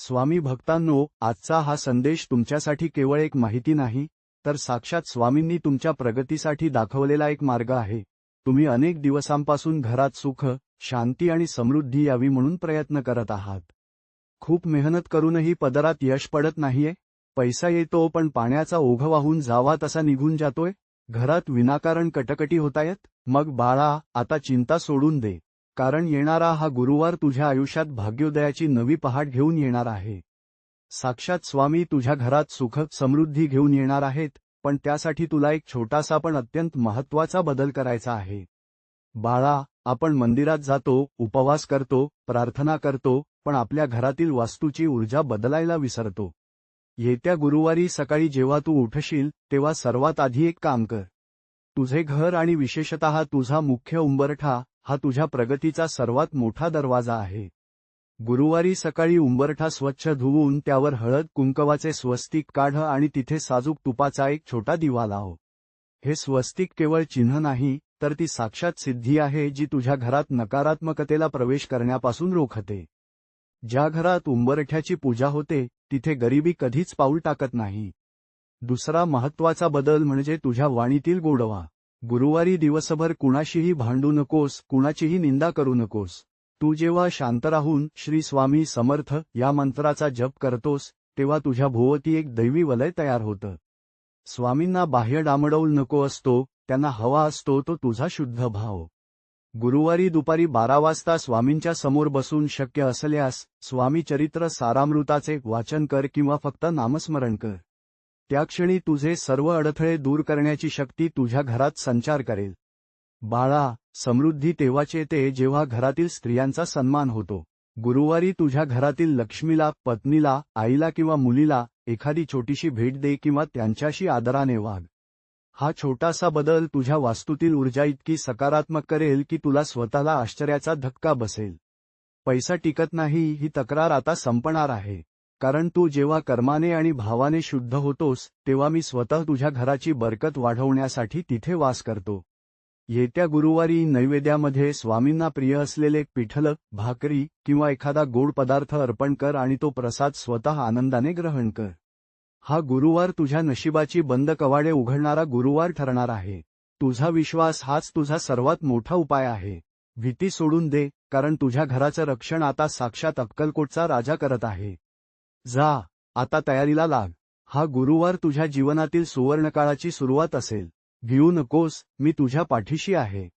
स्वामी भक्तांनो, आजचा हा संदेश तुमच्यासाठी केवळ एक माहिती नाही, तर साक्षात स्वामींनी तुमच्या प्रगतीसाठी दाखवलेला एक मार्ग आहे. तुम्ही अनेक दिवसांपासून घरात सुख, शांती आणि समृद्धी यावी म्हणून प्रयत्न करत आहात. खूप मेहनत करूनही पदरात यश पडत नाहीये. पैसा येतो पण पाण्याचा ओघ वाहून जावा तसा निघून जातोय. घरात विनाकारण कटकटी होतायत. मग बाळा, आता चिंता सोडून दे. कारण येणारा हा गुरुवार तुझ्या आयुष्यात भाग्योदयाची नवी पहाट घेऊन येणार आहे. साक्षात स्वामी तुझ्या घरात सुख समृद्धी घेऊन येणार आहेत, पण त्यासाठी तुला एक छोटासा पण अत्यंत महत्त्वाचा बदल करायचा आहे. बाळा, आपण मंदिरात जातो, उपवास करतो, प्रार्थना करतो, पण आपल्या घरातील वास्तूची ऊर्जा बदलायला विसरतो. येत्या गुरुवारी सकाळी जेव्हा तू उठशील, तेव्हा सर्वात आधी एक काम कर. तुझे घर आणि विशेषतः तुझा मुख्य उंबरठा हा तुझ्या प्रगतीचा सर्वात मोठा दरवाजा आहे. गुरुवारी सकाळी उंबरठा स्वच्छ धुवून त्यावर हळद कुंकवाचे स्वस्तिक काढ आणि तिथे साजूक तुपाचा एक छोटा दिवा लाव. हे स्वस्तिक केवळ चिन्ह नाही, तर ती साक्षात सिद्धी आहे जी तुझ्या घरात नकारात्मकतेला प्रवेश करण्यापासून रोखते. ज्या घरात उंबरठ्याची पूजा होते, तिथे गरिबी कधीच पाऊल टाकत नाही. दुसरा महत्त्वाचा बदल म्हणजे तुझ्या वाणीतील गोडवा. गुरुवारी दिवसभर कुणाशीही भांडू नकोस, कुणाचीही निंदा करू नकोस. तू जेव्हा शांत राहून श्री स्वामी समर्थ या मंत्राचा जप करतोस, तेव्हा तुझ्या भोवती एक दैवी वलय तयार होतं. स्वामींना बाह्य डामडौल नको असतो, त्यांना हवा असतो तो तुझा शुद्ध भाव. गुरुवारी दुपारी 12 वाजता स्वामींच्या समोर बसून शक्य असल्यास स्वामी चरित्र सारामृताचे वाचन कर किंवा फक्त नामस्मरण कर. त्या क्षणी तुझे सर्व अडथळे दूर करण्याची शक्ती तुझ्या घरात संचार करेल. बाळा, समृद्धी तेव्हाच येते जेव्हा घरातील स्त्रियांचा सन्मान होतो. गुरुवारी तुझ्या घरातील लक्ष्मीला, पत्नीला, आईला किंवा मुलीला एखादी छोटीशी भेट दे किंवा त्यांच्याशी आदराने वाग. हा छोटासा बदल तुझ्या वास्तूतील ऊर्जा इतकी सकारात्मक करेल की तुला स्वतःला आश्चर्याचा धक्का बसेल. पैसा टिकत नाही ही तक्रार आता संपणार आहे. कारण तू जेव्हा कर्माने आणि भावाने शुद्ध होतोस, तेव्हा मी स्वतः तुझ्या घराची बरकत वाढवण्यासाठी तिथे वास करतो. येत्या गुरुवारी नैवेद्यामध्ये स्वामींना प्रिय असलेले पिठलं, भाकरी किंवा एखादा गोड पदार्थ अर्पण कर आणि तो प्रसाद स्वतः आनंदाने ग्रहण कर. हा गुरुवार तुझ्या नशिबाची बंद कवाडे उघडणारा गुरुवार ठरणार आहे. तुझा विश्वास हाच तुझा सर्वात मोठा उपाय आहे. भीती सोडून दे, कारण तुझ्या घराचं रक्षण आता साक्षात अक्कलकोटचा राजा करत आहे. जा, आता तयारीला लाग. हा गुरुवार तुझ्या जीवनातील सुवर्णकाळाची सुरुवात असेल. भिवू नकोस, मी तुझ्या पाठीशी आहे.